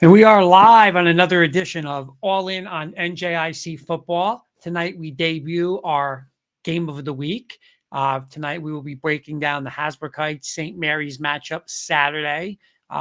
And we are live on another edition of All In on NJIC Football. Tonight we debut our game of the week. Tonight we will be breaking down the Hasbrook Heights St. Mary's matchup Saturday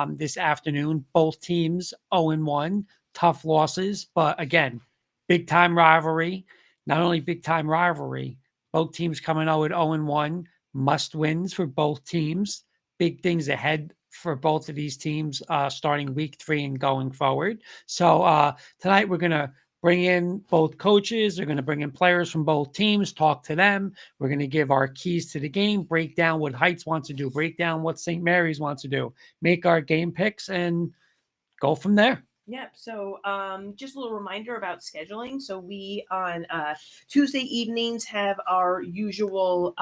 this afternoon. Both teams 0-1, tough losses, but again, big time rivalry. Not only big time rivalry, both teams coming out with 0-1, must wins for both teams. Big things ahead for both of these teams starting week 3 and going forward. So tonight we're going to bring in both coaches. We're going to bring in players from both teams, talk to them. We're going to give our keys to the game, break down what Heights wants to do, break down what St. Mary's wants to do, make our game picks, and go from there. Yep. So just a little reminder about scheduling. So we on Tuesday evenings have our usual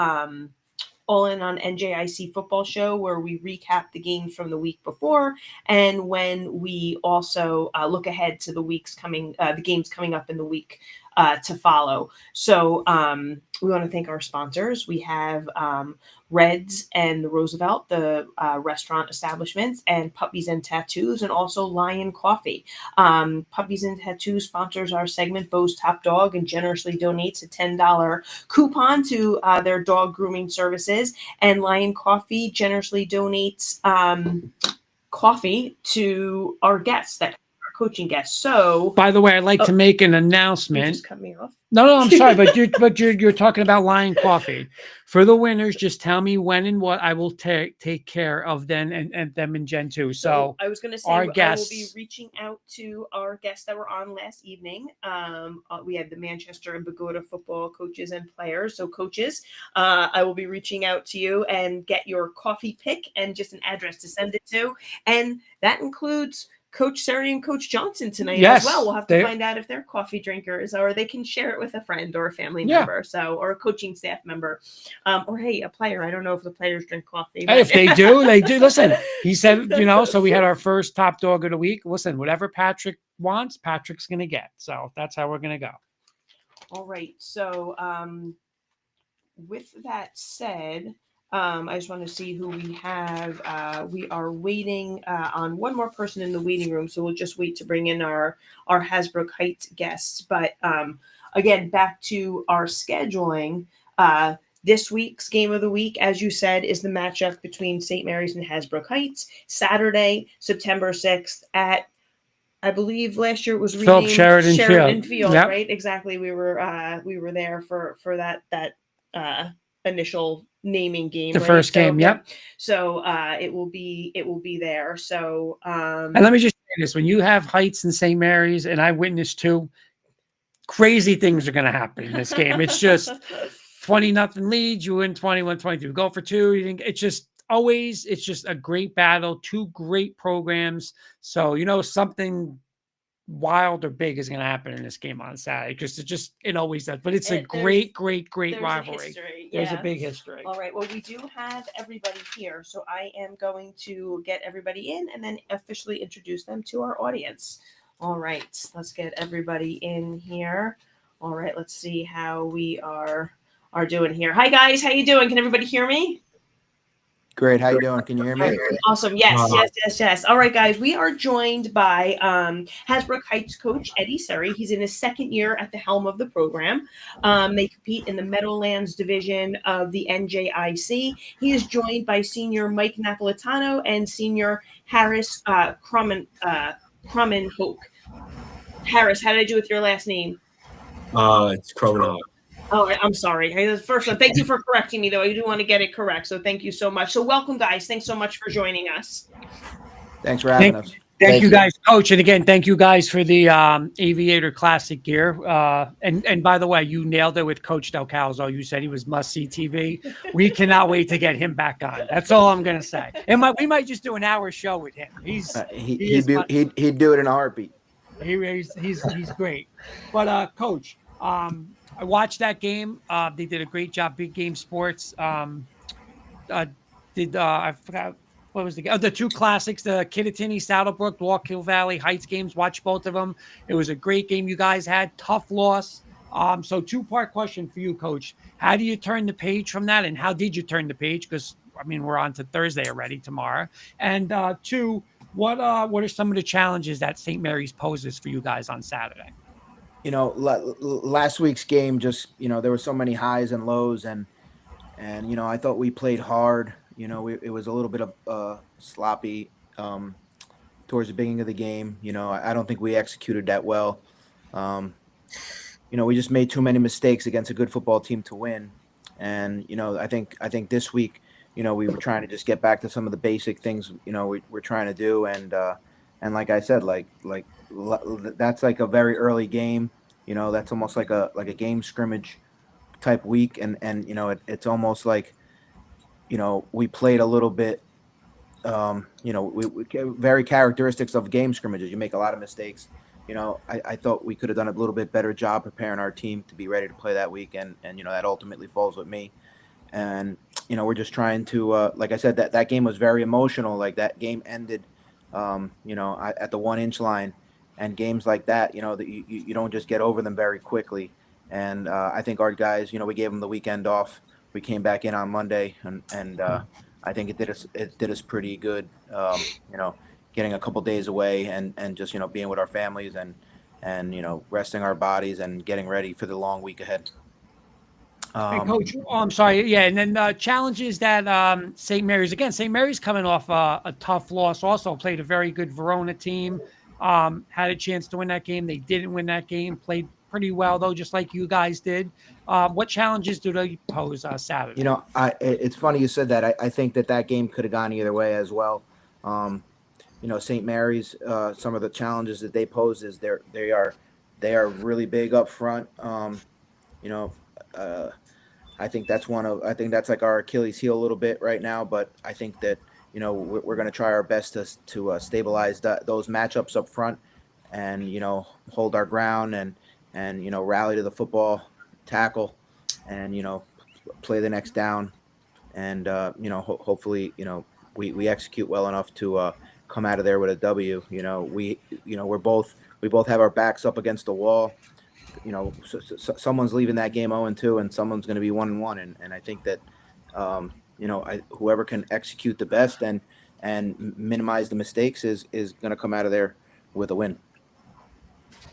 All In on NJIC football show where we recap the games from the week before, and when we also look ahead to the games coming up in the week to follow. So we want to thank our sponsors. We have Reds and the Roosevelt, the restaurant establishments, and Puppies and Tattoos, and also Lion Coffee. Puppies and Tattoos sponsors our segment Bo's Top Dog and generously donates a $10 coupon to their dog grooming services. And Lion Coffee generously donates coffee to our guests, that our coaching guests. So, by the way, I'd like to make an announcement. You just cut me off. No, I'm sorry, but you're talking about Lion Coffee. For the winners, just tell me when and what I will take care of them and them and Jen too. So I was going to say our I guests will be reaching out to our guests that were on last evening. We had the Manchester and Bogota football coaches and players. So coaches, I will be reaching out to you and get your coffee pick and just an address to send it to, and that includes Coach Suri and Coach Johnson tonight as well. We'll have to find out if they're coffee drinkers, or they can share it with a friend or a family member, or a coaching staff member, or hey, a player. I don't know if the players drink coffee. Hey, if they do. Listen, he said, so we had our first top dog of the week. Listen, whatever Patrick wants, Patrick's going to get. So that's how we're going to go. All right. So with that said, I just want to see who we have. We are waiting on one more person in the waiting room, so we'll just wait to bring in our Hasbrook Heights guests. But again, back to our scheduling. This week's game of the week, as you said, is the matchup between St. Mary's and Hasbrook Heights, Saturday, September 6th at, I believe last year it was renamed Sheridan Field, yep. Right? Exactly. We were there for that initial naming game, the first game. Yep. So it will be there. So and let me just say this: when you have Heights and St. Mary's, and I witnessed too, crazy things are going to happen in this game. It's just 20-0 lead, you win 21-22, go for 2. You think it's just a great battle, two great programs. So something wild or big is going to happen in this game on Saturday, because it always does. But it's a great rivalry. There's a big history. All right. Well, we do have everybody here, so I am going to get everybody in and then officially introduce them to our audience. All right. Let's get everybody in here. All right. Let's see how we are doing here. Hi guys. How you doing? Can everybody hear me? Great. How you doing? Can you hear me? Awesome. Yes. All right, guys. We are joined by Hasbrook Heights coach Eddie Suri. He's in his second year at the helm of the program. They compete in the Meadowlands division of the NJIC. He is joined by senior Mike Napolitano and senior Harris Crummenhoek. Harris, how did I do with your last name? It's Crummenhoek. Oh, I'm sorry. Hey, first one, thank you for correcting me, though. I do want to get it correct, so thank you so much. So welcome, guys. Thanks so much for joining us. Thanks for having us. Thank you, guys, Coach. And again, thank you, guys, for the Aviator Classic gear. And by the way, you nailed it with Coach Del Calzo. You said he was must-see TV. We cannot wait to get him back on. That's all I'm going to say. And we might just do an hour show with him. He'd do it in a heartbeat. He's great. But, Coach, I watched that game. They did a great job. Big Game Sports I forgot what was the two classics, the Kittatinny, Saddlebrook, Wallkill Valley Heights games. Watch both of them. It was a great game you guys had. Tough loss. So 2-part question for you, Coach. How do you turn the page from that, and how did you turn the page? Because we're on to Thursday already tomorrow. And 2, What are some of the challenges that St. Mary's poses for you guys on Saturday? Last week's game, just, there were so many highs and lows, and I thought we played hard. It was a little bit of sloppy towards the beginning of the game. I don't think we executed that well. Um, we just made too many mistakes against a good football team to win. And I think this week, we were trying to just get back to some of the basic things we're trying to do, and like I said, that's like a very early game. That's almost like a game scrimmage type week, and it's almost like we played a little bit. We very characteristics of game scrimmages. You make a lot of mistakes. I thought we could have done a little bit better job preparing our team to be ready to play that week, and that ultimately falls with me. And we're just trying to, like I said, that game was very emotional. Like, that game ended, at the 1-inch line, and games like that, that you don't just get over them very quickly. And I think our guys, we gave them the weekend off. We came back in on Monday, and I think it did us pretty good. Getting a couple days away and just being with our families and resting our bodies and getting ready for the long week ahead. Hey, Coach, I'm sorry. Yeah, and then challenges that St. Mary's, again, St. Mary's coming off a tough loss, also played a very good Verona team, had a chance to win that game. They didn't win that game, played pretty well, though, just like you guys did. What challenges do they pose Saturday? It's funny you said that. I think that game could have gone either way as well. St. Mary's, some of the challenges that they pose is they are really big up front. I think that's like our Achilles heel a little bit right now, but I think that we're going to try our best to stabilize those matchups up front, and hold our ground, and rally to the football, tackle, and play the next down, and hopefully we execute well enough to come out of there with a W. We both have our backs up against the wall. Someone's leaving that game 0-2, and someone's going to be 1-1, and I think that whoever can execute the best and minimize the mistakes is going to come out of there with a win.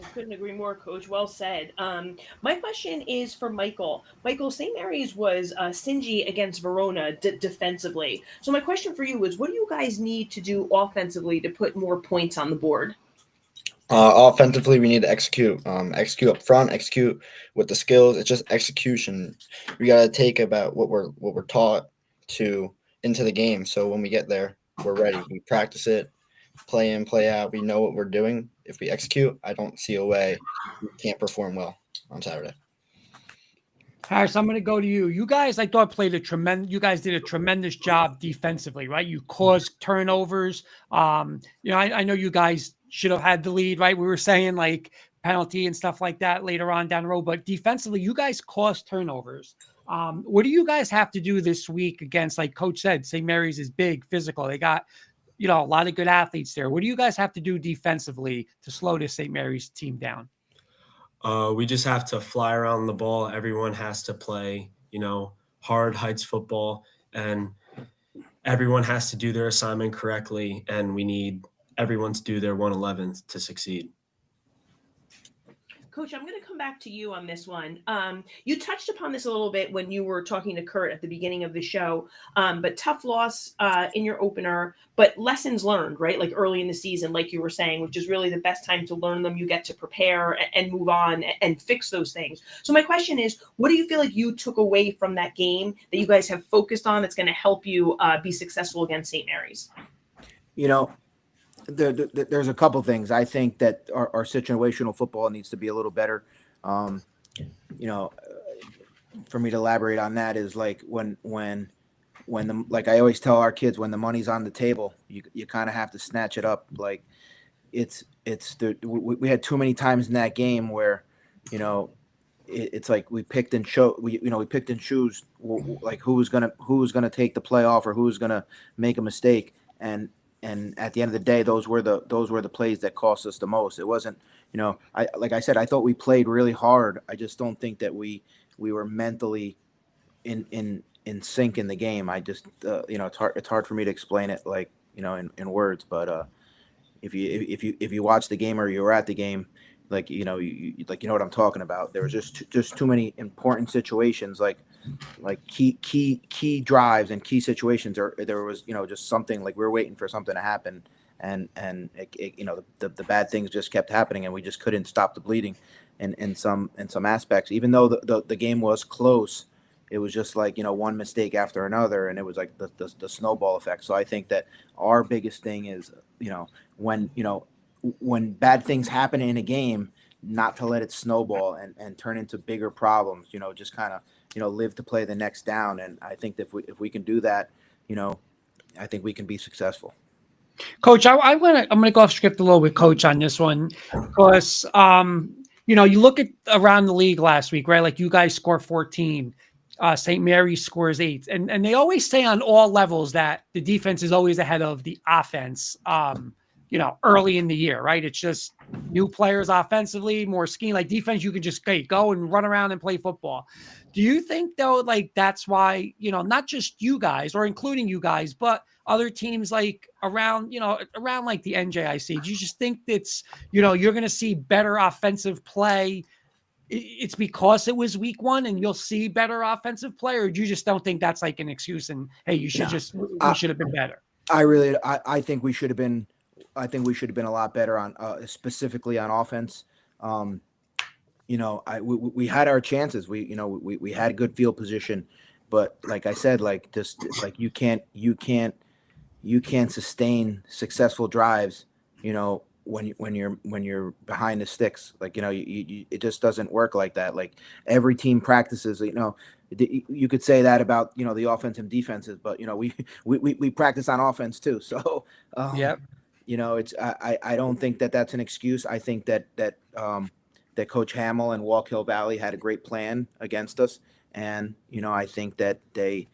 I couldn't agree more, Coach. Well said. My question is for Michael. Michael, St. Mary's was stingy against Verona defensively. So my question for you is, what do you guys need to do offensively to put more points on the board? Offensively, we need to execute up front, execute with the skills. It's just execution. We got to take about what we're taught to into the game. So when we get there, we're ready. We practice it, play in, play out. We know what we're doing. If we execute, I don't see a way we can't perform well on Saturday. Harris, I'm going to go to you. You guys, I thought, you guys did a tremendous job defensively, right? You caused turnovers. I know you guys should have had the lead, right? We were saying like penalty and stuff like that later on down the road, but defensively, you guys caused turnovers. What do you guys have to do this week against, like Coach said, St. Mary's is big, physical. They got, a lot of good athletes there. What do you guys have to do defensively to slow this St. Mary's team down? We just have to fly around the ball. Everyone has to play, hard heights football, and everyone has to do their assignment correctly. And we need everyone to do their 1/11th to succeed. Coach, I'm going to come back to you on this one. You touched upon this a little bit when you were talking to Kurt at the beginning of the show, but tough loss in your opener, but lessons learned, right? Like early in the season, like you were saying, which is really the best time to learn them. You get to prepare and move on and fix those things. So my question is, what do you feel like you took away from that game that you guys have focused on that's going to help you be successful against St. Mary's? There's a couple things. I think that our situational football needs to be a little better. For me to elaborate on that is like when like I always tell our kids, when the money's on the table, you kind of have to snatch it up. Like we had too many times in that game where, it's like we picked and choose like who was gonna take the play off or who was gonna make a mistake, and at the end of the day, those were the plays that cost us the most. It wasn't, like I said, I thought we played really hard. I just don't think that we were mentally in sync in the game. I just, it's hard for me to explain it, like, in words, but if you watch the game or you were at the game, like you know what I'm talking about. There was just too many important situations, like key drives and key situations. Or there was just something like we were waiting for something to happen, and the bad things just kept happening, and we just couldn't stop the bleeding, in some aspects. Even though the game was close, it was just like one mistake after another, and it was like the snowball effect. So I think that our biggest thing is when bad things happen in a game, not to let it snowball and turn into bigger problems. Just kind of live to play the next down. And I think that if we can do that, I think we can be successful. Coach, I'm gonna go off script a little bit, Coach, on this one, because you look at around the league last week, right? Like you guys score 14, St. Mary's scores 8, and they always say on all levels that the defense is always ahead of the offense. Early in the year, right? It's just new players offensively, more scheme. Like defense, you can just go and run around and play football. Do you think though, like that's why not just you guys or including you guys, but other teams like around like the NJIC? Do you just think that's you're going to see better offensive play? It's because it was week 1 and you'll see better offensive play, or do you just don't think that's like an excuse and hey, we should have been better? I think we should have been. I think we should have been a lot better on specifically on offense. We had our chances. We had good field position, but like I said, like this, like you can't sustain successful drives. When you're behind the sticks, like it just doesn't work like that. Like every team practices. You could say that about the offense and defenses, but we practice on offense too. So Yep. It's I don't think that that's an excuse. I think that Coach Hamill and Walk Hill Valley had a great plan against us, and I think that they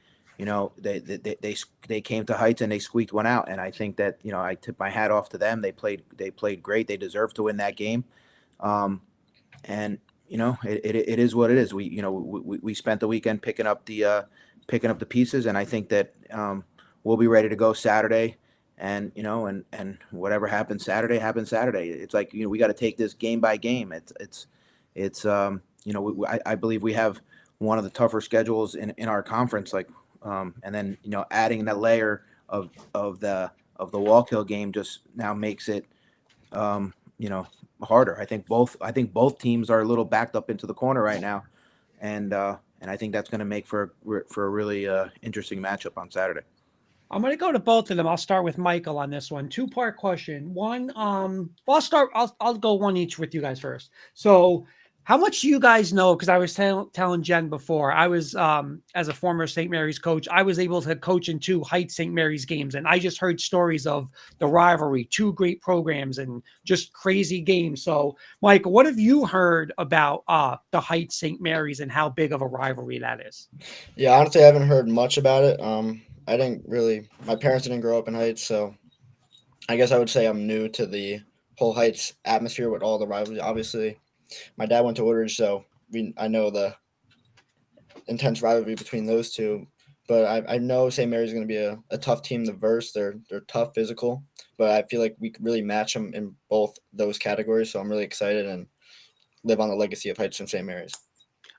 came to Heights and they squeaked one out, and I think that I tip my hat off to them. They played great. They deserved to win that game, and it is what it is. We spent the weekend picking up the pieces, and I think that we'll be ready to go Saturday. And and whatever happens Saturday happens Saturday. It's like we got to take this game by game. I believe we have one of the tougher schedules in our conference. Like and then adding that layer of the Walk Hill game just now makes it harder. I think both teams are a little backed up into the corner right now, and I think that's going to make for a really interesting matchup on Saturday. I'm going to go to both of them. I'll start with Michael on this one. 2-part question. One, I'll go one each with you guys first. So how much do you guys know? Because I was telling Jen before, I was, as a former St. Mary's coach, I was able to coach in 2 Heights St. Mary's games. And I just heard stories of the rivalry, 2 great programs and just crazy games. So Michael, what have you heard about the Heights St. Mary's and how big of a rivalry that is? Yeah, honestly, I haven't heard much about it. My parents didn't grow up in Heights, so I guess I would say I'm new to the whole Heights atmosphere with all the rivalry. Obviously, my dad went to Woodridge, so I know the intense rivalry between those two. But I know St. Mary's is going to be a tough team to verse. They're tough, physical, but I feel like we could really match them in both those categories. So I'm really excited and live on the legacy of Heights and St. Mary's.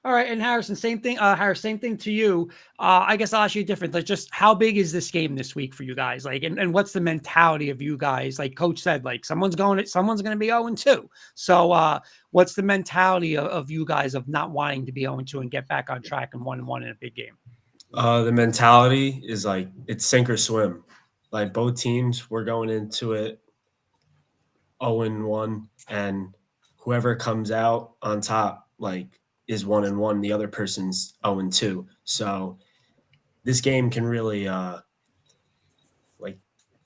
All right, and Harrison, same thing. Harris, same thing to you. I guess I'll ask you different. Like, just how big is this game this week for you guys? Like, and what's the mentality of you guys? Like Coach said, like someone's going to be 0-2. So, what's the mentality of you guys of not wanting to be 0-2 and get back on track and 1-1 in a big game? The mentality is like it's sink or swim. Like both teams, we're going into it 0-1, and whoever comes out on top, like, is 1-1. The other person's 0-2. So this game can really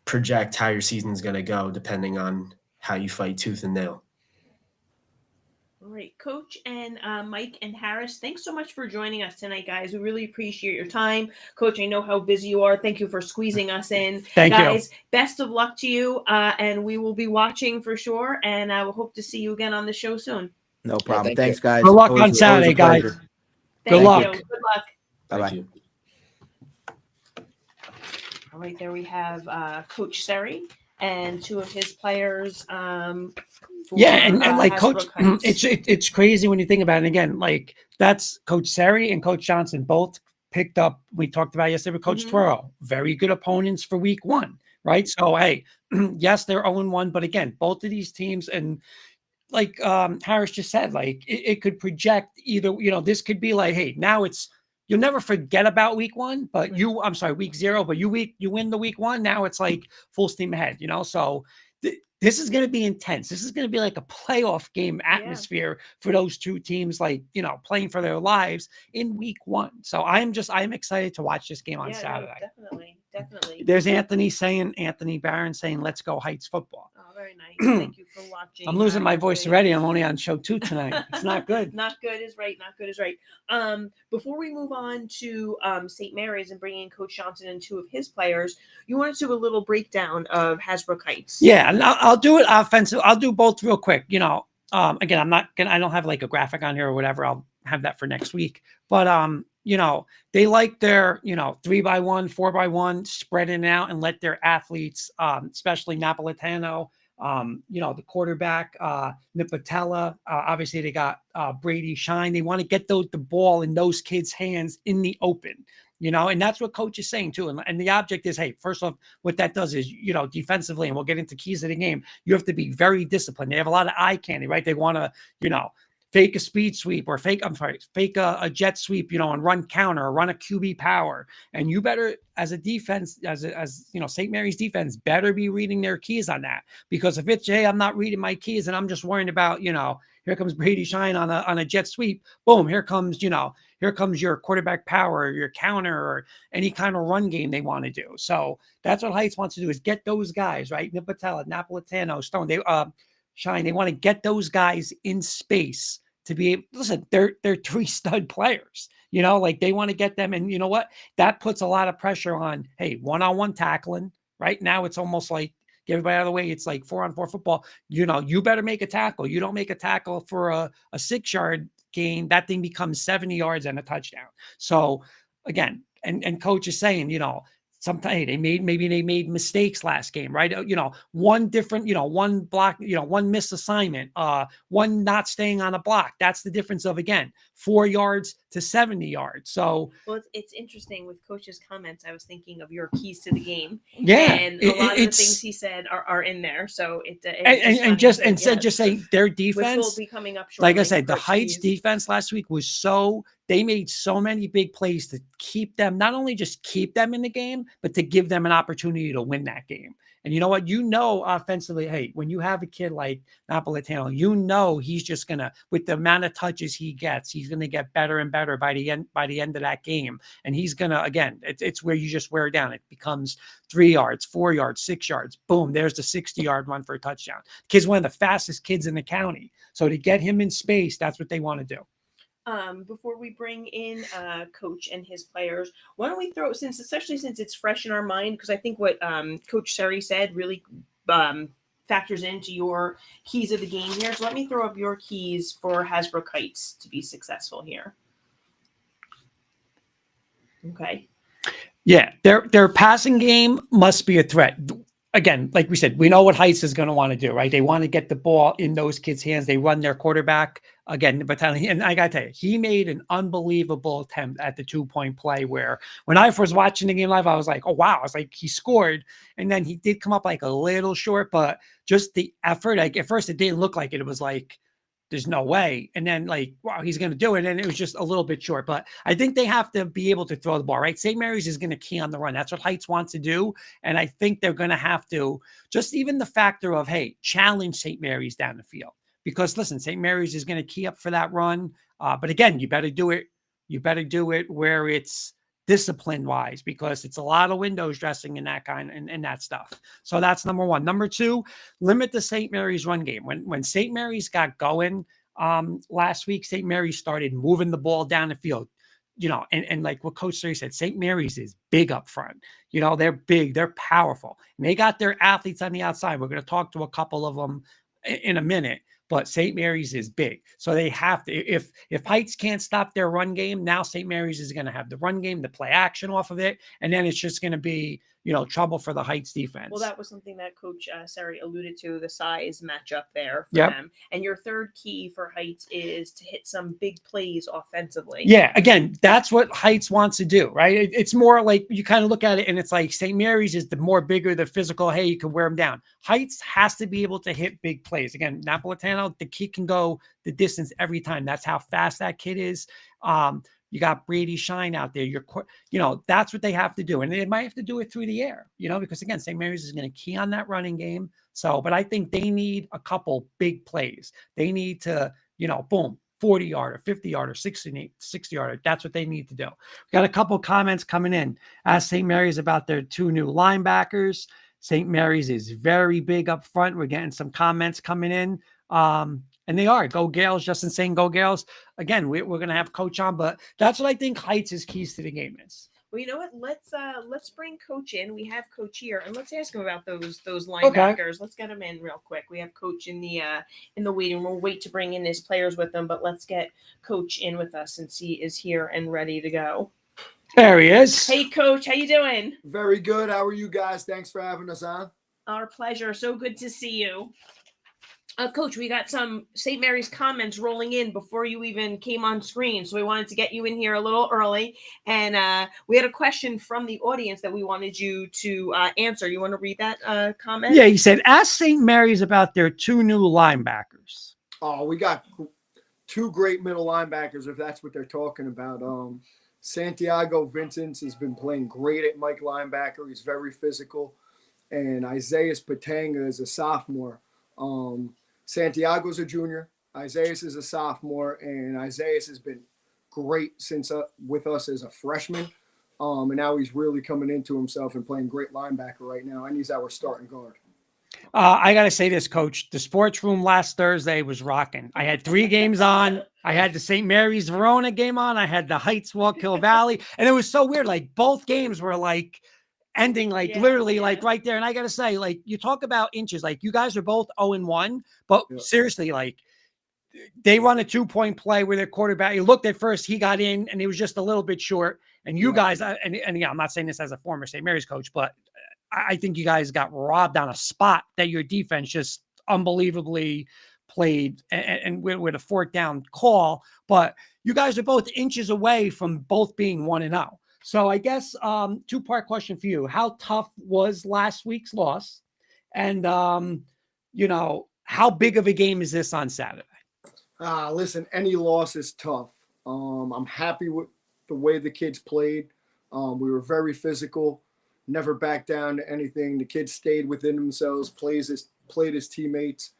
project how your season's going to go depending on how you fight tooth and nail. All right, Coach and Mike and Harris, thanks so much for joining us tonight, guys. We really appreciate your time. Coach, I know how busy you are. Thank you for squeezing us in. Thank you. Guys, best of luck to you, and we will be watching for sure, and I will hope to see you again on the show soon. No problem. thank Thanks, you. guys. Good luck Always- on Saturday, always a guys. pleasure. Good Thank luck. you. Good luck. Bye-bye. Thank you. All right, there we have Coach Seri and two of his players. Yeah, and like Coach, Hasbrook Heights. it's crazy when you think about it. And again, like that's Coach Seri and Coach Johnson both picked up. We talked about yesterday with Coach Mhm. Toro, very good opponents for week one, right? So hey, yes, they're 0-1, but again, both of these teams, and like Harris just said, like it could project either, this could be like, hey, now it's, you'll never forget about week one, but I'm sorry, week zero, but you win the week one. Now it's like full steam ahead, so this is going to be intense. This is going to be like a playoff game atmosphere for those two teams, like, playing for their lives in week one. So I'm excited to watch this game on Saturday. No, definitely. There's Anthony Barron saying, let's go Heights football. Oh, very nice. Thank you for watching. I'm losing my voice already. I'm only on show 2 tonight. It's not good. Not good is right. Before we move on to St. Mary's and bringing in Coach Johnson and two of his players, you want to do a little breakdown of Hasbrook Heights. Yeah, and I'll do it offensive. I'll do both real quick. Again, I don't have like a graphic on here or whatever. I'll have that for next week. But they like their 3x1, 4x1, spread it out and let their athletes, especially Napolitano, the quarterback, Nipatella, obviously they got Brady Shine. They want to get the ball in those kids' hands in the open, and that's what coach is saying too. And the object is, hey, first off, what that does is, defensively, and we'll get into keys of the game, you have to be very disciplined. They have a lot of eye candy, right? They want to, fake a speed sweep or fake a jet sweep, and run counter or run a QB power. And you better, as a defense, as St. Mary's defense better be reading their keys on that. Because if it's, hey, I'm not reading my keys and I'm just worrying about, here comes Brady Shine on a jet sweep, boom, here comes your quarterback power, or your counter, or any kind of run game they want to do. So that's what Heights wants to do, is get those guys, right? Nipatella, Napolitano, Stone, Shine. They want to get those guys in space to be able, listen, they're 3 stud players, like they want to get them. And you know what? That puts a lot of pressure on, hey, one-on-one tackling. Right now, it's almost like, get everybody out of the way. It's like 4-on-4 football. You better make a tackle. You don't make a tackle for a 6-yard gain, that thing becomes 70 yards and a touchdown. So again, and coach is saying, sometimes they made mistakes last game, right? One different, one block, one missed assignment, one not staying on a block. That's the difference of, again, 4 yards to 70 yards. So, well, it's interesting with coach's comments. I was thinking of your keys to the game. Yeah, and a lot of the things he said are in there. So just say their defense, which will be coming up shortly. Like I said, the Heights defense last week was they made so many big plays to keep them, not only just keep them in the game, but to give them an opportunity to win that game. And you know what? Offensively, hey, when you have a kid like Napolitano, he's just going to, with the amount of touches he gets, he's going to get better and better by the end of that game. And he's going to, again, it's where you just wear down. It becomes 3 yards, 4 yards, 6 yards. Boom, there's the 60-yard run for a touchdown. Kid's one of the fastest kids in the county. So to get him in space, that's what they want to do. Before we bring in coach and his players, why don't we especially since it's fresh in our mind, because I think what Coach Seri said really factors into your keys of the game here. So let me throw up your keys for Hasbrook Heights to be successful here. Okay. Yeah, their passing game must be a threat. Again, like we said, we know what Heights is going to want to do, right? They want to get the ball in those kids' hands. They run their quarterback again, and I got to tell you, he made an unbelievable attempt at the 2-point play where when I was watching the game live, I was like, oh, wow. I was like, he scored. And then he did come up like a little short, but just the effort, like at first it didn't look like it. It was like, there's no way. And then like, wow, he's going to do it. And it was just a little bit short, but I think they have to be able to throw the ball, right? St. Mary's is going to key on the run. That's what Heights wants to do. And I think they're going to have to just even the factor of, hey, challenge St. Mary's down the field, because listen, St. Mary's is going to key up for that run. But again, you better do it. You better do it where it's discipline wise, because it's a lot of windows dressing in that kind and that stuff. So that's number one. Number two, limit the St. Mary's run game. When St. Mary's got going last week, St. Mary's started moving the ball down the field, and like what Coach Seri said, St. Mary's is big up front. They're big, they're powerful, and they got their athletes on the outside. We're going to talk to a couple of them in a minute. But St. Mary's is big. So they have to, if Heights can't stop their run game, now St. Mary's is going to have the run game, the play action off of it. And then it's just going to be, trouble for the Heights defense. Well, that was something that Coach Sari alluded to, the size matchup there for Yep. them. And your third key for Heights is to hit some big plays offensively. Yeah, again, that's what Heights wants to do, right? It's more like you kind of look at it and it's like St. Mary's is the more bigger, the physical, hey, you can wear them down. Heights has to be able to hit big plays. Again, Napolitano, the kid can go the distance every time. That's how fast that kid is. You got Brady Shine out there. That's what they have to do. And they might have to do it through the air, because again, St. Mary's is going to key on that running game. So, but I think they need a couple big plays. They need to, boom, 40-yarder, 50-yarder, 60-yarder. That's what they need to do. We got a couple comments coming in. Ask St. Mary's about their 2 new linebackers. St. Mary's is very big up front. We're getting some comments coming in. And they are. Go Gales. Justin saying go Gales. Again, we're going to have Coach on, but that's what I think Heights' is keys to the game is. Well, you know what? Let's bring Coach in. We have Coach here, and let's ask him about those linebackers. Okay. Let's get him in real quick. We have Coach in the waiting room. We'll wait to bring in his players with them, but let's get Coach in with us and see is here and ready to go. There he is. Hey, Coach, how you doing? Very good. How are you guys? Thanks for having us on. Our pleasure. So good to see you. Coach, we got some St. Mary's comments rolling in before you even came on screen. So we wanted to get you in here a little early. And we had a question from the audience that we wanted you to answer. You want to read that comment? Yeah, he said, ask St. Mary's about their 2 new linebackers. Oh, we got 2 great middle linebackers, if that's what they're talking about. Santiago Vincent has been playing great at Mike linebacker. He's very physical. And Isaiah Patanga is a sophomore. Santiago's a junior. Isaiah is a sophomore, and Isaiah has been great since with us as a freshman. And now he's really coming into himself and playing great linebacker right now. And he's our starting guard. I got to say this, Coach. The sports room last Thursday was rocking. I had 3 games on. I had the St. Mary's Verona game on. I had the Heights Wallkill Valley. And it was so weird. Like both games were like ending literally like right there. And I got to say, like you talk about inches, like you guys are both 0-1, but seriously, like they run a 2-point play where their quarterback, you looked at first, he got in and he was just a little bit short. And you guys, and yeah, I'm not saying this as a former St. Mary's coach, but I think you guys got robbed on a spot that your defense just unbelievably played and with a 4th down call. But you guys are both inches away from both being 1-0. So I guess 2-part question for you. How tough was last week's loss? And, how big of a game is this on Saturday? Listen, any loss is tough. I'm happy with the way the kids played. We were very physical, never backed down to anything. The kids stayed within themselves, played as teammates.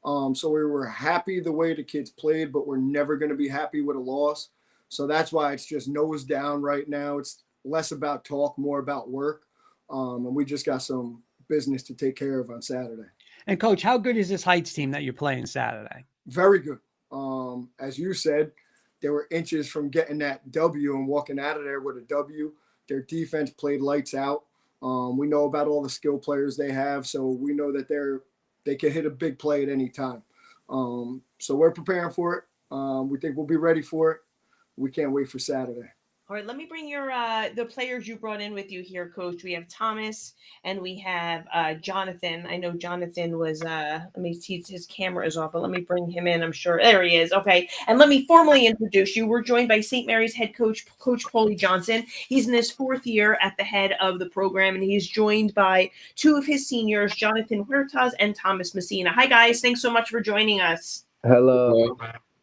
So we were happy the way the kids played, but we're never going to be happy with a loss. So that's why it's just nose down right now. It's less about talk, more about work. And we just got some business to take care of on Saturday. And Coach, how good is this Heights team that you're playing Saturday? Very good. As you said, they were inches from getting that W and walking out of there with a W. Their defense played lights out. We know about all the skill players they have, so we know that they can hit a big play at any time. So we're preparing for it. We think we'll be ready for it. We can't wait for Saturday. All right, let me bring your the players you brought in with you here, Coach. We have Thomas and we have Jonathan. I know Jonathan was let me see, his camera is off, but let me bring him in. I'm sure there he is. Okay, and let me formally introduce you. We're joined by St. Mary's head coach, Coach Paulie Johnson. He's in his 4th year at the head of the program, and he's joined by 2 of his seniors, Jonathan Huertas and Thomas Messina. Hi, guys. Thanks so much for joining us. Hello.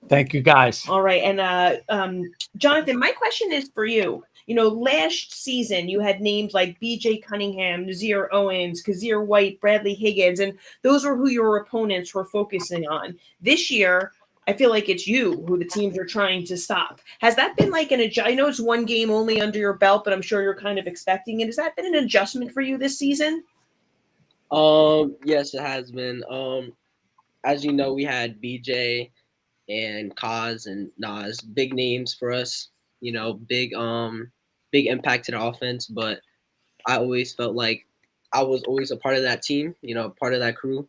Thank you, guys. All right. And Jonathan, my question is for you. Last season you had names like B.J. Cunningham, Nazir Owens, Kazir White, Bradley Higgins, and those are who your opponents were focusing on. This year, I feel like it's you who the teams are trying to stop. Has that been like I know it's 1 game only under your belt, but I'm sure you're kind of expecting it. Has that been an adjustment for you this season? Yes, it has been. As you know, we had BJ and Kaz and Nas, big names for us, big impact to the offense. But I always felt like I was always a part of that team, part of that crew.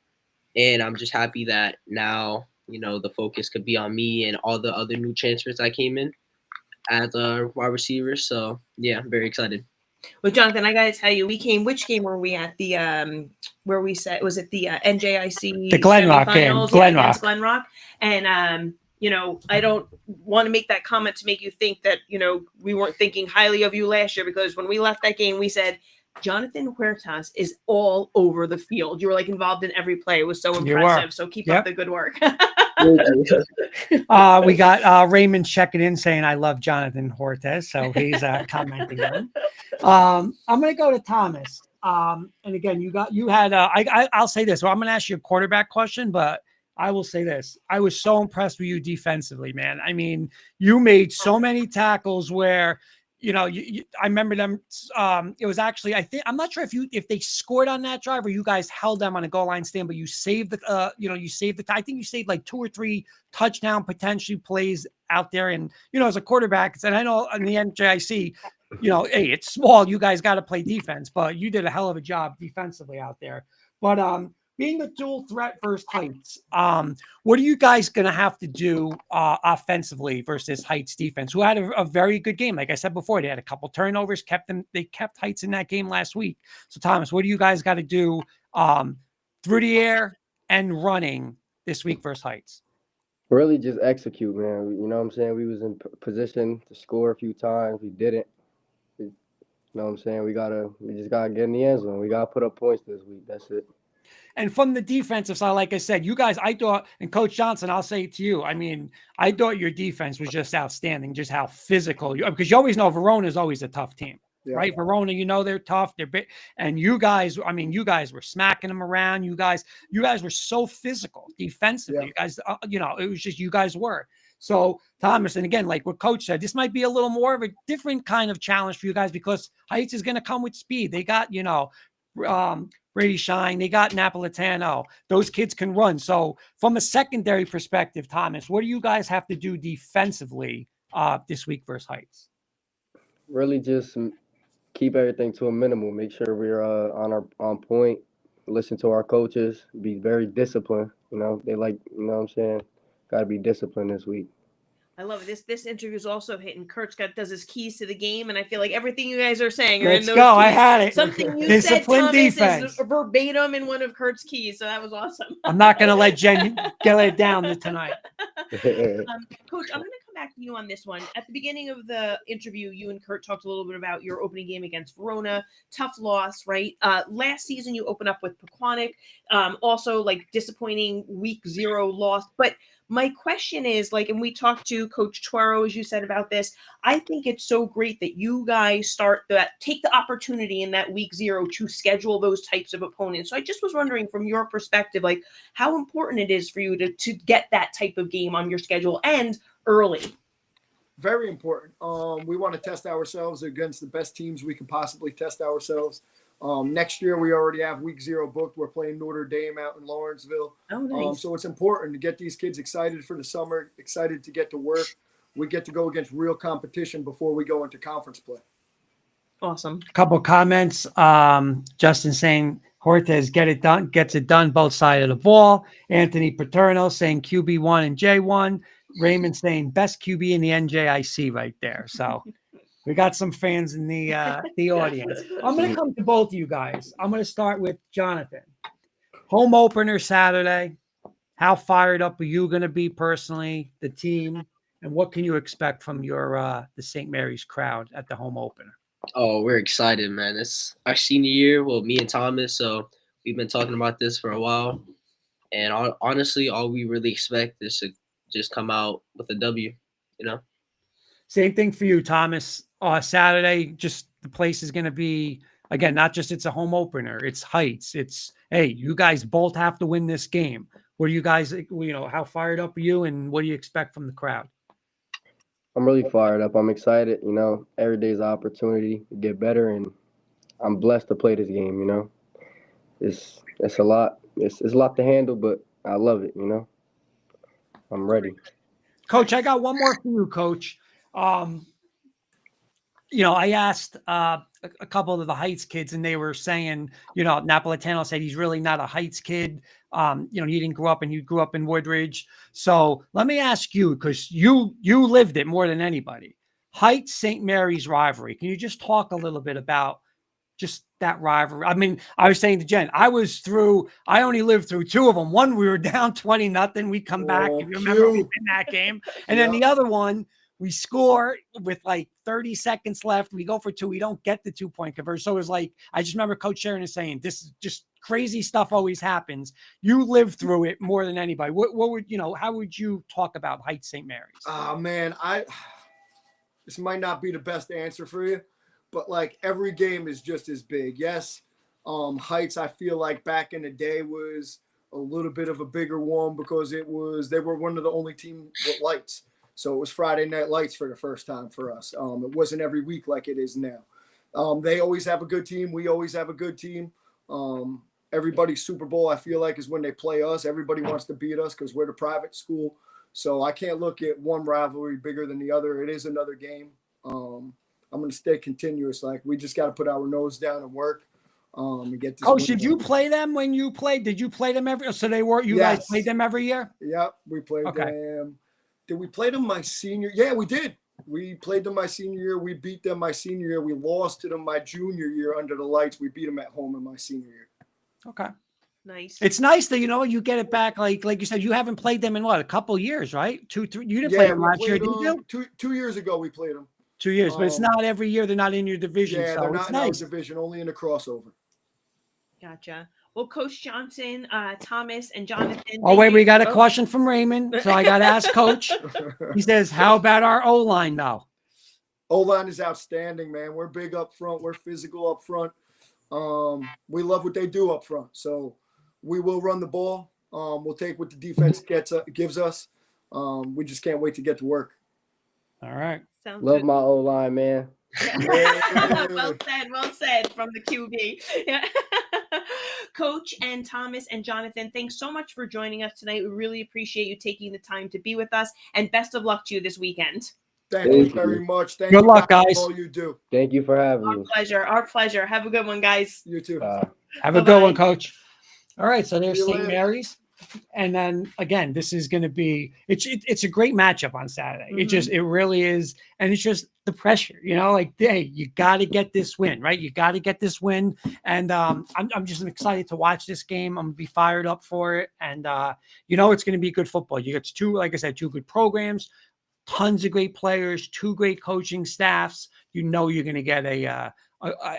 And I'm just happy that now, the focus could be on me and all the other new transfers that came in as wide receivers. So, yeah, I'm very excited. Well, Jonathan, I got to tell you, which game were we at? Where we said, was it the NJIC The Glen Rock game, semifinals? Glen Against Rock. Glen Rock. And, I don't want to make that comment to make you think that, we weren't thinking highly of you last year, because when we left that game, we said, Jonathan Huertas is all over the field. You were like involved in every play. It was so You were. impressive. So keep up the good work. We got Raymond checking in saying, I love Jonathan Hortez. So he's commenting on. I'm going to go to Thomas. And again, I'll say this. Well, I'm going to ask you a quarterback question, but I will say this. I was so impressed with you defensively, man. I mean, you made so many tackles where, I remember them. It was actually, I'm not sure if they scored on that drive or you guys held them on a goal line stand, but you saved I think you saved like 2 or 3 touchdown potentially plays out there. And, as a quarterback, and I know in the NJIC, hey, it's small. You guys got to play defense, but you did a hell of a job defensively out there. But, being a dual threat versus Heights, what are you guys going to have to do offensively versus Heights defense, who had a very good game? Like I said before, they had a couple turnovers, they kept Heights in that game last week. So, Thomas, what do you guys got to do through the air and running this week versus Heights? Really just execute, man. You know what I'm saying? We was in position to score a few times. We didn't. You know what I'm saying? We just got to get in the end zone. We got to put up points this week. That's it. And from the defensive side, like I said, you guys, I thought, and Coach Johnson, I'll say it to you, I mean, I thought your defense was just outstanding, just how physical because you always know Verona is always a tough team, right? Verona, they're tough, they're big, and you guys were smacking them around. You guys were so physical defensively. You guys, it was just you guys were. So Thomas, and again, like what Coach said, this might be a little more of a different kind of challenge for you guys because Heights is going to come with speed. They got, Brady Shine, they got Napolitano. Those kids can run. So from a secondary perspective, Thomas, what do you guys have to do defensively this week versus Heights? Really just keep everything to a minimum. Make sure we're on point. Listen to our coaches. Be very disciplined. They like, what I'm saying? Got to be disciplined this week. I love it. This interview is also hitting. Kurtz does his keys to the game, and I feel like everything you guys are saying are Let's in those go. keys. I had it. Something you Discipline said, Thomas, defense. is verbatim in one of Kurt's keys, so that was awesome. I'm not going to let Jen get it down tonight. Coach, I'm going to come back to you on this one. At the beginning of the interview, you and Kurt talked a little bit about your opening game against Verona. Tough loss, right? Last season, you opened up with Pequannock. Also, like disappointing week 0 loss. But my question is, and we talked to Coach Tuero, as you said, about this. I think it's so great that you guys take the opportunity in that week 0 to schedule those types of opponents. So I just was wondering from your perspective, how important it is for you to get that type of game on your schedule and early. Very important. We want to test ourselves against the best teams we can possibly test ourselves. Next year, we already have week 0 booked. We're playing Notre Dame out in Lawrenceville. Oh, nice. So it's important to get these kids excited for the summer, excited to get to work. We get to go against real competition before we go into conference play. Awesome. A couple of comments. Justin saying Hortez gets it done both sides of the ball. Anthony Paterno saying QB1 and J1. Raymond saying best QB in the NJIC right there. So we got some fans in the audience. I'm going to come to both of you guys. I'm going to start with Jonathan. Home opener Saturday. How fired up are you going to be personally, the team, and what can you expect from the St. Mary's crowd at the home opener? Oh, we're excited, man. It's our senior year. Well, me and Thomas, so we've been talking about this for a while. And honestly, all we really expect is to just come out with a W, Same thing for you, Thomas. Saturday, just the place is going to be, again, not just it's a home opener. It's Heights. It's, hey, you guys both have to win this game. What do you guys, how fired up are you and what do you expect from the crowd? I'm really fired up. I'm excited. Every day's an opportunity to get better, and I'm blessed to play this game. It's a lot. It's a lot to handle, but I love it. I'm ready. Coach, I got one more for you, Coach. I asked a couple of the Heights kids, and they were saying, Napolitano said he's really not a Heights kid. He didn't grow up, and he grew up in Woodridge. So let me ask you, because you lived it more than anybody. Heights St. Mary's rivalry. Can you just talk a little bit about just that rivalry? I mean, I was saying to Jen, I only lived through two of them. One, we were down 20-0. We come back. Oh, If you remember, we cute. win that game. And then the other one, we score with like 30 seconds left. We go for two. We don't get the 2-point conversion. So it was like, I just remember Coach Sharon is saying, this is just crazy stuff always happens. You lived through it more than anybody. What would, how would you talk about Heights St. Mary's? Oh, man, this might not be the best answer for you, but like every game is just as big. Yes, Heights, I feel like back in the day was a little bit of a bigger one because they were one of the only team with lights. So it was Friday night lights for the first time for us. It wasn't every week like it is now. They always have a good team. We always have a good team. Everybody's Super Bowl, I feel like, is when they play us. Everybody wants to beat us because we're the private school. So I can't look at one rivalry bigger than the other. It is another game. I'm going to stay continuous. Like, we just got to put our nose down and work and get this. Coach, did you play them when you played? Did you play them every? So you guys played them every year? Yep, we played them. Did we play them my senior? Yeah, we did. We played them my senior year. We beat them my senior year. We lost to them my junior year under the lights. We beat them at home in my senior year. Okay. Nice. It's nice that, you get it back. Like you said, you haven't played them in a couple years, right? 2, 3. You didn't play them last year, did you? 2 years ago, we played them. 2 years, but it's not every year. They're not in your division. Yeah, so they're not in nice. our division, only in the crossover. Gotcha. Well, Coach Johnson, Thomas, and Jonathan. Oh, wait, we got a question from Raymond. So I got to ask Coach. He says, how about our O-line now? O-line is outstanding, man. We're big up front. We're physical up front. We love what they do up front. So we will run the ball. We'll take what the defense gives us. We just can't wait to get to work. All right. Sounds Love good. my O-line, man. Well said from the QB. Yeah. Coach and Thomas and Jonathan, thanks so much for joining us tonight. We really appreciate you taking the time to be with us, and best of luck to you this weekend. Thank you very much. Thank Good you luck, for guys. all you do. Thank you for having Our me. pleasure. Our pleasure. Have a good one, guys. You too. Have a good one, Coach. All right. So there's See you St. later. Mary's. And then again, this is going to be, it's a great matchup on Saturday. It really is. And it's just the pressure, like, hey, you got to get this win, right? You got to get this win. And I'm just excited to watch this game. I'm going to be fired up for it. And, it's going to be good football. You got like I said, two good programs, tons of great players, two great coaching staffs. You're going to get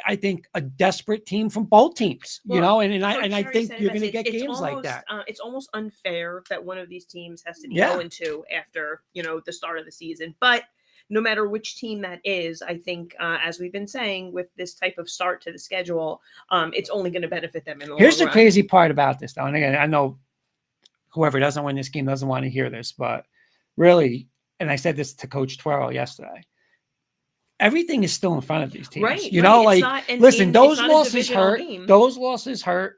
I think a desperate team from both teams, and I think you're going to get games like that. It's almost unfair that one of these teams has to be 0-2 after, the start of the season. But no matter which team that is, I think, as we've been saying, with this type of start to the schedule, it's only going to benefit them in the Here's long the run. crazy part about this, though. And again, I know whoever doesn't win this game doesn't want to hear this, but really, and I said this to Coach Twirl yesterday, everything is still in front of these teams. Right. Listen, those it's not a losses divisional hurt. game. Those losses hurt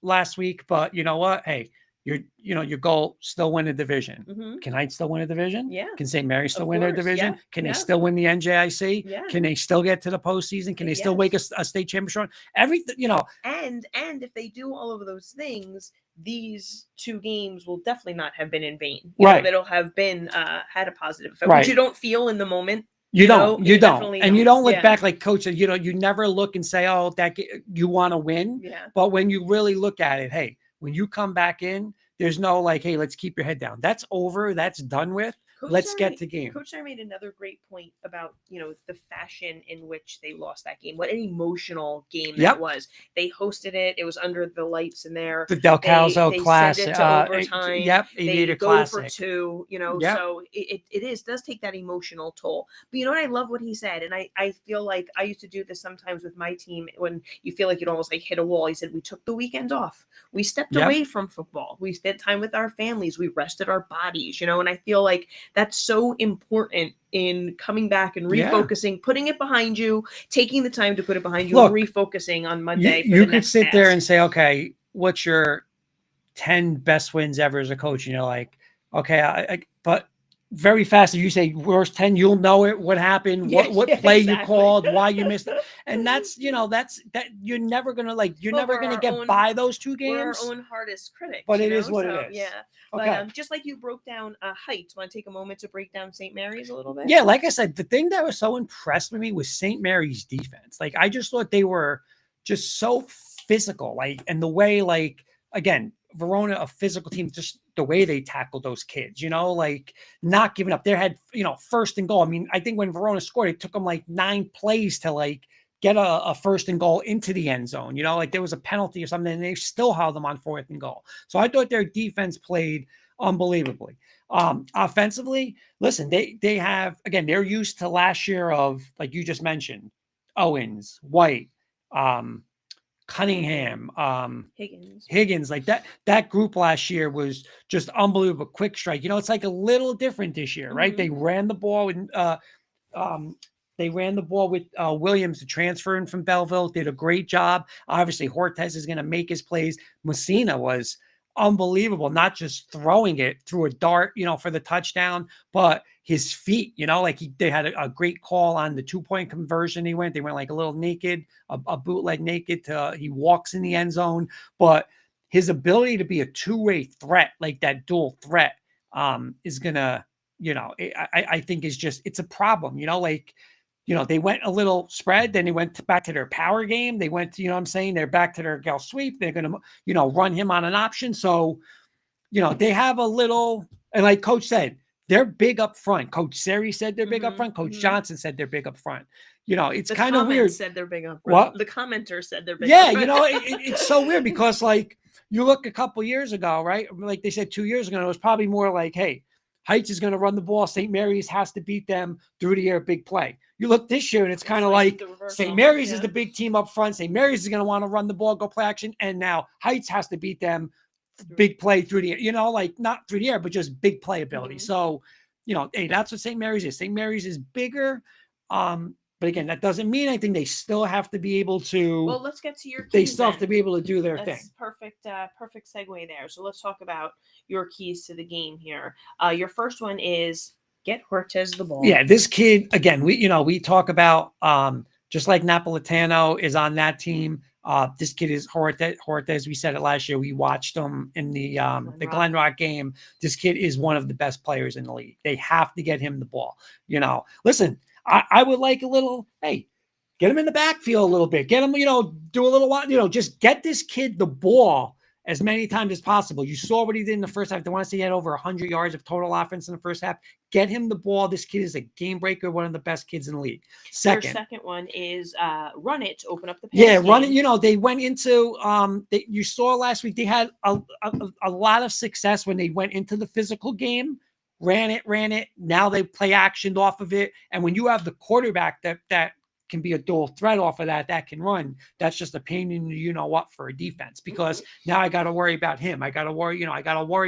last week, but you know what? Hey, your goal still win a division. Mhm. Can Heights still win a division? Yeah. Can St. Mary still Of win a course, division? yeah, Can yeah. they still win the NJIC? Yeah. Can they still get to the postseason? Can they still make a state championship? Everything, And if they do all of those things, these two games will definitely not have been in vain. Right. It'll have been had a positive effect, Right. which you don't feel in the moment. You don't, definitely and you don't look Yeah. back like Coach said. You never look and say, "Oh, you want to win." Yeah. But when you really look at it, hey, when you come back in, there's no like, "Hey, let's keep your head down." That's over. That's done with. Coach Let's Snyder- get to game. Coach Snyder made another great point about, the fashion in which they lost that game. What an emotional game that was. They hosted it. It was under the lights in there. The Del Calzo they Classic. Sent it to overtime. They Aviator go Classic. for two, Yep. so it does take that emotional toll. But you know what? I love what he said. And I feel like I used to do this sometimes with my team when you feel like you'd almost like hit a wall. He said, we took the weekend off. We stepped Yep. away from football. We spent time with our families. We rested our bodies, and I feel like that's so important in coming back and refocusing, putting it behind you, taking the time to put it behind you, Look, and refocusing on Monday. You could sit there and say, okay, what's your 10 best wins ever as a coach? And you're like, okay, but very fast. If you say worst 10, you'll know it. What happened? Yeah, What yeah, play exactly. you called? Why you missed it? And that's that you're never gonna you're But never we're gonna our get own- by those 2 We're our games. own hardest critics, But you it is know? what So, it is. yeah. Okay. But just like you broke down Heights, want to take a moment to break down St. Mary's a little bit? Yeah, like I said, the thing that was so impressed with me was St. Mary's defense. Like I just thought they were just so physical. And the way, again, Verona, a physical team, just the way they tackled those kids, not giving up. They had, first and goal. I mean, I think when Verona scored, it took them 9 plays to get a first and goal into the end zone. There was a penalty or something, and they still held them on 4th and goal. So I thought their defense played unbelievably. Offensively, listen, they have, again, they're used to last year of, like you just mentioned, Owens, White, Cunningham, Higgins, like that group last year was just unbelievable. Quick strike. It's a little different this year, right? They ran the ball and Williams, the transfer in from Belleville, did a great job. Obviously, Hortez is going to make his plays. Messina was unbelievable, not just throwing it through a dart, for the touchdown, but his feet, they had a great call on the 2-point conversion. They went a little naked, a bootleg naked he walks in the end zone, but his ability to be a 2-way threat, like that dual threat, is gonna, I think is just, it's a problem, they went a little spread, then they went back to their power game. They went to, they're back to their gal sweep. They're going to, run him on an option. So, they have a little, and like Coach said, they're big up front. Coach Seri said they're big up front. Coach Johnson said they're big up front. It's kind of weird. Said they're big up front. What? The commenter said they're big yeah, up front. It's so weird because you look a couple years ago, right? Like they said 2 years ago, it was probably more like, hey, Heights is going to run the ball. St. Mary's has to beat them through the air, big play. You look this year, and it's kind of like St. Mary's is the big team up front. St. Mary's is going to want to run the ball, go play action. And now Heights has to beat them big play through the air, not through the air, but just big play ability. So, hey, that's what St. Mary's is. St. Mary's is bigger. But again, that doesn't mean anything. They still have to be able to. Well, let's get to your keys. They still have then. to be able to do their That's thing. Perfect. Perfect segue there. So let's talk about your keys to the game here. Your first one is get Hortez the ball. Yeah, this kid, again, we talk about just like Napolitano is on that team. This kid is Hortez. We said it last year. We watched him in the Glen Rock game. This kid is one of the best players in the league. They have to get him the ball. Listen, I would like a little, hey, get him in the backfield a little bit. Get him, do a little while, just get this kid the ball as many times as possible. You saw what he did in the first half. They want to say he had over 100 yards of total offense in the first half. Get him the ball. This kid is a game breaker, one of the best kids in the league. Your second one is run it to open up the pass game. Run it. They went into you saw last week they had a lot of success when they went into the physical game. Ran it. Now they play action off of it. And when you have the quarterback that can be a dual threat off of that can run, that's just a pain in the what for a defense, because now I got to worry about him. I got to worry,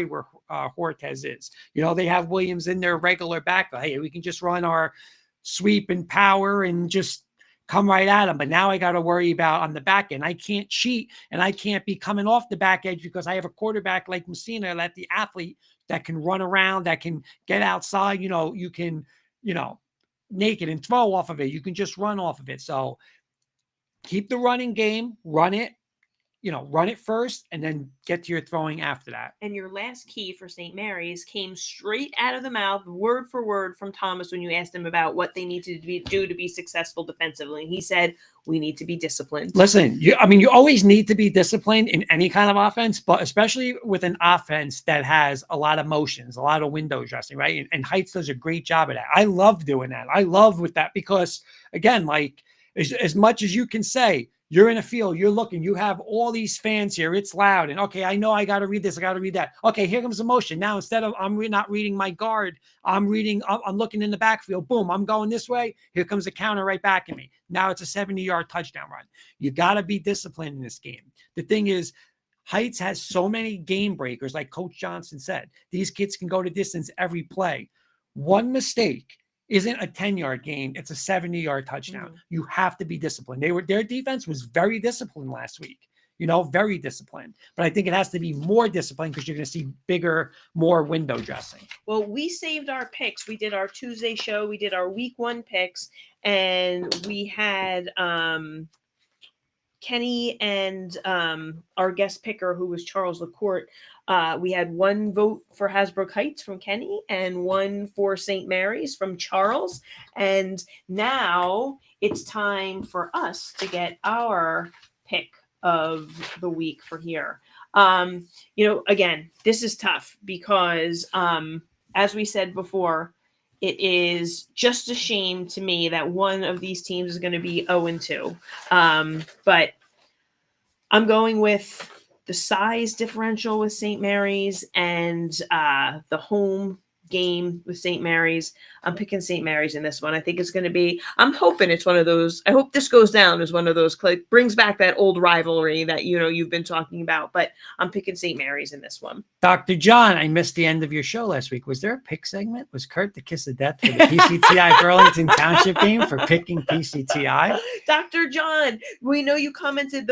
where Hortez is. They have Williams in their regular back. Hey, we can just run our sweep and power and just come right at him. But now I got to worry about on the back end. I can't cheat, and I can't be coming off the back edge because I have a quarterback like Messina, that the athlete that can run around, that can get outside. You can, naked and throw off of it. You can just run off of it. So keep the running game, run it first, and then get to your throwing after that. And your last key for St. Mary's came straight out of the mouth, word for word, from Thomas when you asked him about what they need to do to be successful defensively. And he said, we need to be disciplined. Listen, you always need to be disciplined in any kind of offense, but especially with an offense that has a lot of motions, a lot of window dressing, right? And Heights does a great job of that. I love doing that. I love with that because, again, as much as you can say, you're in a field, you're looking, you have all these fans here, it's loud, and okay, I know I got to read this, I got to read that. Okay, here comes the motion. Now, instead of I'm not reading my guard, I'm looking in the backfield. Boom, I'm going this way. Here comes the counter right back at me. Now it's a 70-yard touchdown run. You got to be disciplined in this game. The thing is, Heights has so many game breakers, like Coach Johnson said. These kids can go to distance every play. One mistake isn't a 10-yard gain. It's a 70-yard touchdown. You have to be disciplined. Their defense was very disciplined last week. very disciplined. But I think it has to be more disciplined because you're going to see more window dressing. Well, we saved our picks. We did our Tuesday show. We did our week 1 picks, and we had Kenny and our guest picker, who was Charles LaCourte. We had 1 vote for Hasbrook Heights from Kenny and 1 for St. Mary's from Charles. And now it's time for us to get our pick of the week for here. Again, this is tough because, as we said before, it is just a shame to me that one of these teams is going to be 0-2. But I'm going with the size differential with St. Mary's and the home game with St. Mary's. I'm picking St. Mary's in this one. I think it's going to be, I'm hoping it's one of those, I hope this goes down as one of those, brings back that old rivalry that, you've been talking about, but I'm picking St. Mary's in this one. Dr. John, I missed the end of your show last week. Was there a pick segment? Was Kurt the kiss of death for the PCTI Burlington Township game for picking PCTI? Dr. John, we know you commented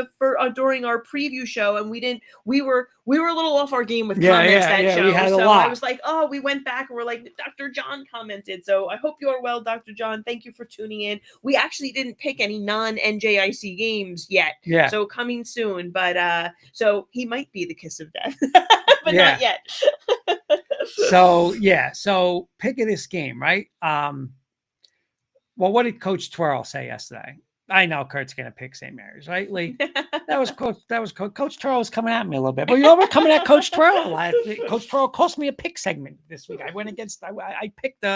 during our preview show, and we were a little off our game with comments that show. We had a so lot. I was like, we went back and we're like, Dr. John commented. So I hope you are well, Dr. John. Thank you for tuning in. We actually didn't pick any non-NJIC games yet. Yeah. So coming soon, but so he might be the kiss of death, but not yet. So pick of this game, right? Well, what did Coach Twirl say yesterday? I know Kurt's gonna pick St. Mary's, right? Like that was Coach Twirl was coming at me a little bit, but we're coming at Coach Twirl. Coach Twirl cost me a pick segment this week. I picked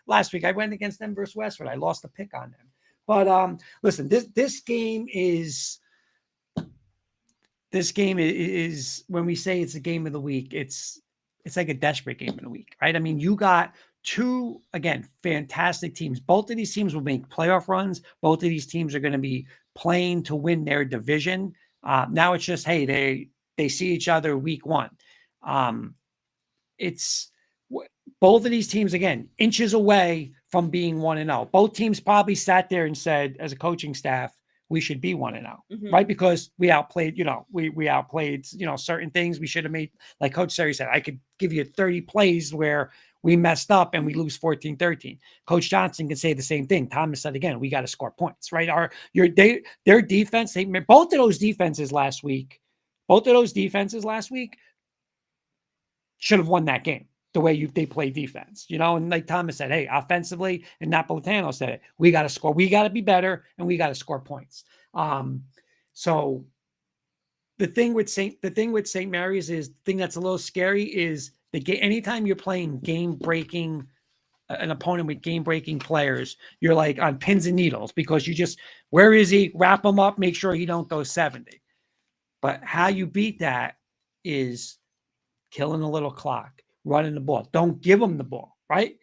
last week. I went against them versus Westwood. I lost a pick on them. But listen, this game is when we say it's a game of the week, it's like a desperate game of the week, right? I mean, you got 2, again, fantastic teams. Both of these teams will make playoff runs. Both of these teams are going to be playing to win their division. Now it's just, hey, they see each other week 1. It's both of these teams, again, inches away from being 1-0. Both teams probably sat there and said, as a coaching staff, we should be 1-0, right? Because we outplayed, we outplayed, certain things we should have made. Like Coach Seri said, I could give you 30 plays where we messed up and we lose 14-13. Coach Johnson can say the same thing. Thomas said again, we got to score points, right? Their defense, both of those defenses last week should have won that game the way they play defense, and like Thomas said, hey, offensively, and Napolitano said it, we got to score, we got to be better, and we got to score points. So the thing with St. Mary's is the thing that's a little scary is anytime you're playing an opponent with game-breaking players, you're like on pins and needles because where is he? Wrap him up, make sure he don't go 70. But how you beat that is killing a little clock, running the ball. Don't give him the ball, right?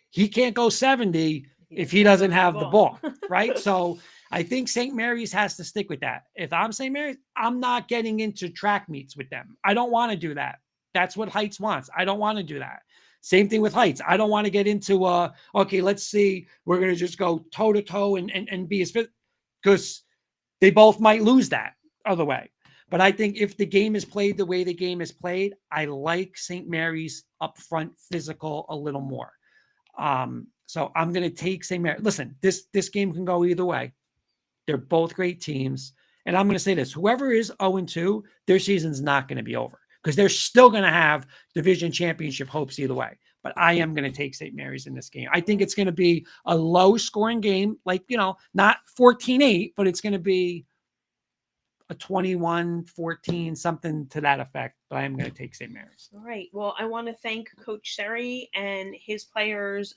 He can't go 70 if he doesn't have the ball, right? So I think St. Mary's has to stick with that. If I'm St. Mary's, I'm not getting into track meets with them. I don't want to do that. That's what Heights wants. I don't want to do that. Same thing with Heights. I don't want to get into, okay, let's see. We're going to just go toe-to-toe and be as fit because they both might lose that other way. But I think if the game is played the way the game is played, I like St. Mary's up front physical a little more. So I'm going to take St. Mary's. Listen, this game can go either way. They're both great teams. And I'm going to say this, whoever is 0-2, their season's not going to be over because they're still going to have division championship hopes either way. But I am going to take St. Mary's in this game. I think it's going to be a low-scoring game, like, not 14-8, but it's going to be a 21-14, something to that effect. But I am going to take St. Mary's. All right. Well, I want to thank Coach Seri and his players,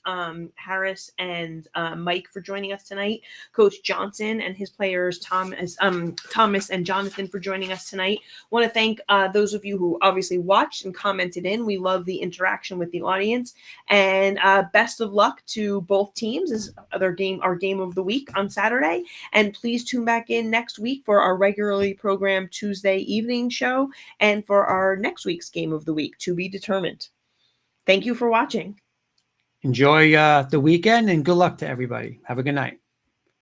Harris and Mike, for joining us tonight. Coach Johnson and his players, Thomas and Jonathan, for joining us tonight. Want to thank those of you who obviously watched and commented in. We love the interaction with the audience. And best of luck to both teams as our game of the week on Saturday. And please tune back in next week for our regularly programmed Tuesday evening show and for our next week's game of the week to be determined. Thank you for watching. Enjoy the weekend and good luck to everybody. Have a good night.